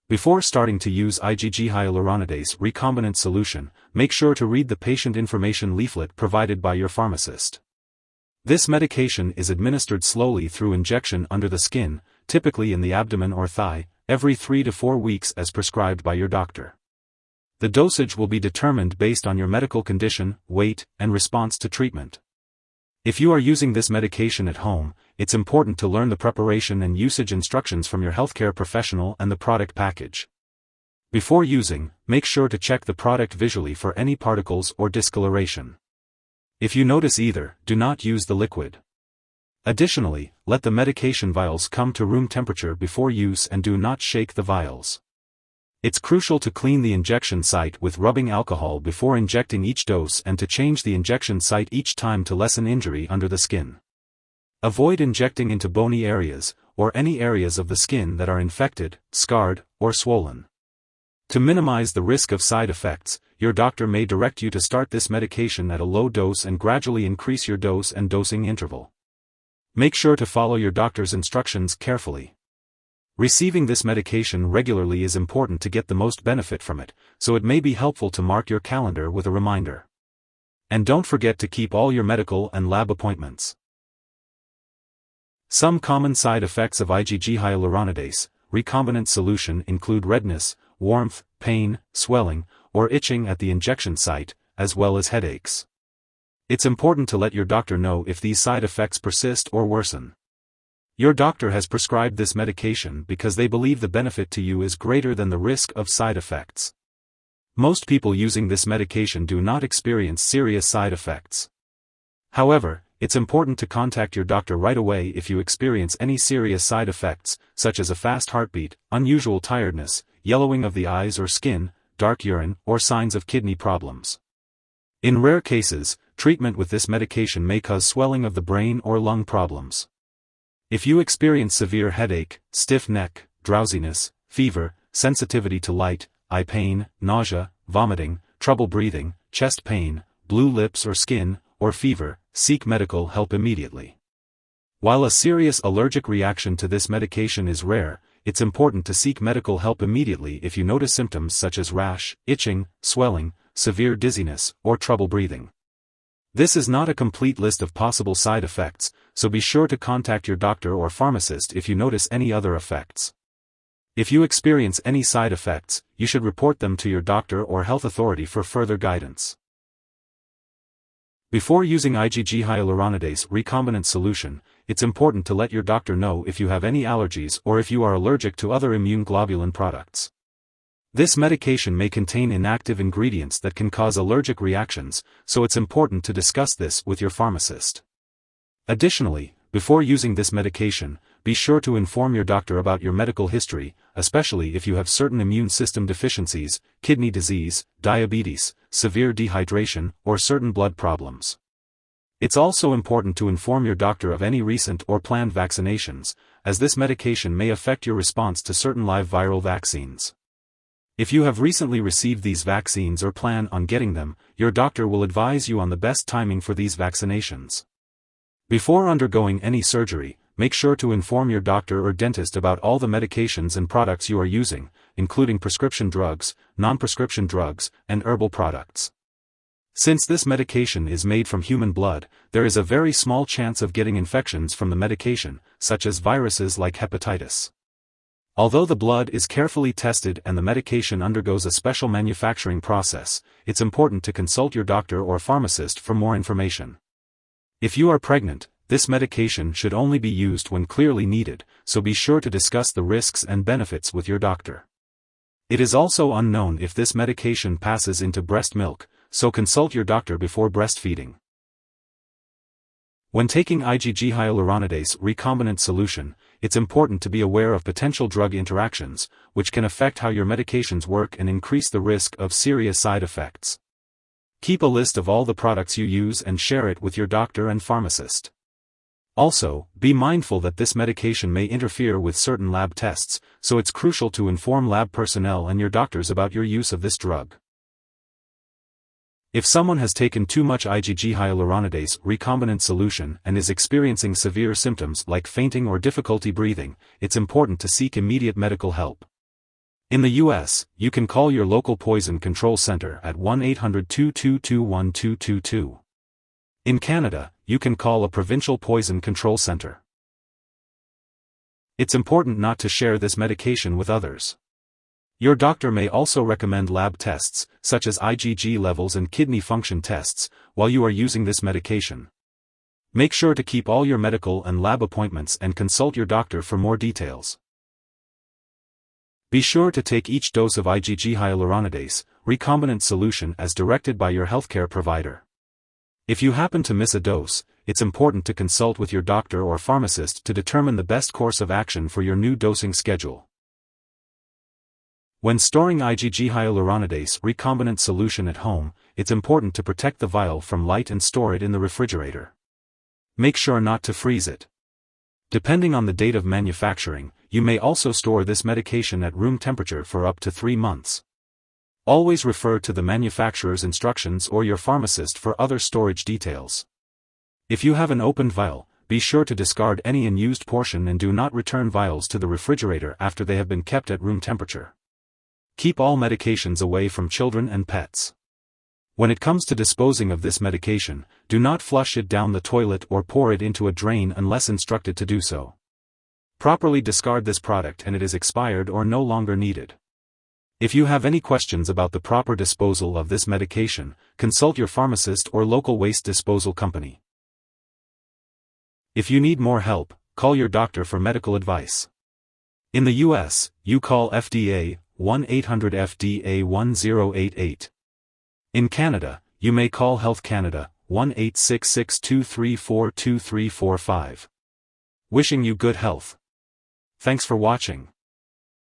Before starting to use Igg-Hyaluronidase Recombinant Solution, make sure to read the Patient Information Leaflet provided by your pharmacist. This medication is administered slowly through injection under the skin, typically in the abdomen or thigh, every 3 to 4 weeks as prescribed by your doctor. The dosage will be determined based on your medical condition, weight, and response to treatment. If you are using this medication at home, it's important to learn the preparation and usage instructions from your healthcare professional and the product package. Before using, make sure to check the product visually for any particles or discoloration. If you notice either, do not use the liquid. Additionally, let the medication vials come to room temperature before use and do not shake the vials. It's crucial to clean the injection site with rubbing alcohol before injecting each dose and to change the injection site each time to lessen injury under the skin. Avoid injecting into bony areas, or any areas of the skin that are infected, scarred, or swollen. To minimize the risk of side effects, your doctor may direct you to start this medication at a low dose and gradually increase your dose and dosing interval. Make sure to follow your doctor's instructions carefully. Receiving this medication regularly is important to get the most benefit from it, so it may be helpful to mark your calendar with a reminder. And don't forget to keep all your medical and lab appointments. Some common side effects of Igg-Hyaluronidase Recombinant Solution include redness, warmth, pain, swelling, or itching at the injection site, as well as headaches. It's important to let your doctor know if these side effects persist or worsen. Your doctor has prescribed this medication because they believe the benefit to you is greater than the risk of side effects. Most people using this medication do not experience serious side effects. However, it's important to contact your doctor right away if you experience any serious side effects, such as a fast heartbeat, unusual tiredness, yellowing of the eyes or skin, dark urine, or signs of kidney problems. In rare cases, treatment with this medication may cause swelling of the brain or lung problems. If you experience severe headache, stiff neck, drowsiness, fever, sensitivity to light, eye pain, nausea, vomiting, trouble breathing, chest pain, blue lips or skin, or fever, seek medical help immediately. While a serious allergic reaction to this medication is rare, it's important to seek medical help immediately if you notice symptoms such as rash, itching, swelling, severe dizziness, or trouble breathing. This is not a complete list of possible side effects, so be sure to contact your doctor or pharmacist if you notice any other effects. If you experience any side effects, you should report them to your doctor or health authority for further guidance. Before using Igg-Hyaluronidase Recombinant Solution, it's important to let your doctor know if you have any allergies or if you are allergic to other immune globulin products. This medication may contain inactive ingredients that can cause allergic reactions, so it's important to discuss this with your pharmacist. Additionally, before using this medication, be sure to inform your doctor about your medical history, especially if you have certain immune system deficiencies, kidney disease, diabetes, severe dehydration, or certain blood problems. It's also important to inform your doctor of any recent or planned vaccinations, as this medication may affect your response to certain live viral vaccines. If you have recently received these vaccines or plan on getting them, your doctor will advise you on the best timing for these vaccinations. Before undergoing any surgery, make sure to inform your doctor or dentist about all the medications and products you are using, including prescription drugs, non-prescription drugs, and herbal products. Since this medication is made from human blood, there is a very small chance of getting infections from the medication, such as viruses like hepatitis. Although the blood is carefully tested and the medication undergoes a special manufacturing process, it's important to consult your doctor or pharmacist for more information. If you are pregnant, this medication should only be used when clearly needed, so be sure to discuss the risks and benefits with your doctor. It is also unknown if this medication passes into breast milk, so consult your doctor before breastfeeding. When taking Igg-Hyaluronidase Recombinant Solution, it's important to be aware of potential drug interactions, which can affect how your medications work and increase the risk of serious side effects. Keep a list of all the products you use and share it with your doctor and pharmacist. Also, be mindful that this medication may interfere with certain lab tests, so it's crucial to inform lab personnel and your doctors about your use of this drug. If someone has taken too much Igg-Hyaluronidase Recombinant Solution and is experiencing severe symptoms like fainting or difficulty breathing, it's important to seek immediate medical help. In the US, you can call your local poison control center at 1-800-222-1222. In Canada, you can call a provincial poison control center. It's important not to share this medication with others. Your doctor may also recommend lab tests, such as IgG levels and kidney function tests, while you are using this medication. Make sure to keep all your medical and lab appointments and consult your doctor for more details. Be sure to take each dose of Igg-Hyaluronidase Recombinant Solution as directed by your healthcare provider. If you happen to miss a dose, it's important to consult with your doctor or pharmacist to determine the best course of action for your new dosing schedule. When storing Igg-Hyaluronidase Recombinant Solution at home, it's important to protect the vial from light and store it in the refrigerator. Make sure not to freeze it. Depending on the date of manufacturing, you may also store this medication at room temperature for up to 3 months. Always refer to the manufacturer's instructions or your pharmacist for other storage details. If you have an opened vial, be sure to discard any unused portion and do not return vials to the refrigerator after they have been kept at room temperature. Keep all medications away from children and pets. When it comes to disposing of this medication, do not flush it down the toilet or pour it into a drain unless instructed to do so. Properly discard this product and it is expired or no longer needed. If you have any questions about the proper disposal of this medication, consult your pharmacist or local waste disposal company. If you need more help, call your doctor for medical advice. In the US, you call FDA 1-800-FDA-1088. In Canada, you may call Health Canada 1-866-234-2345. Wishing you good health. Thanks for watching.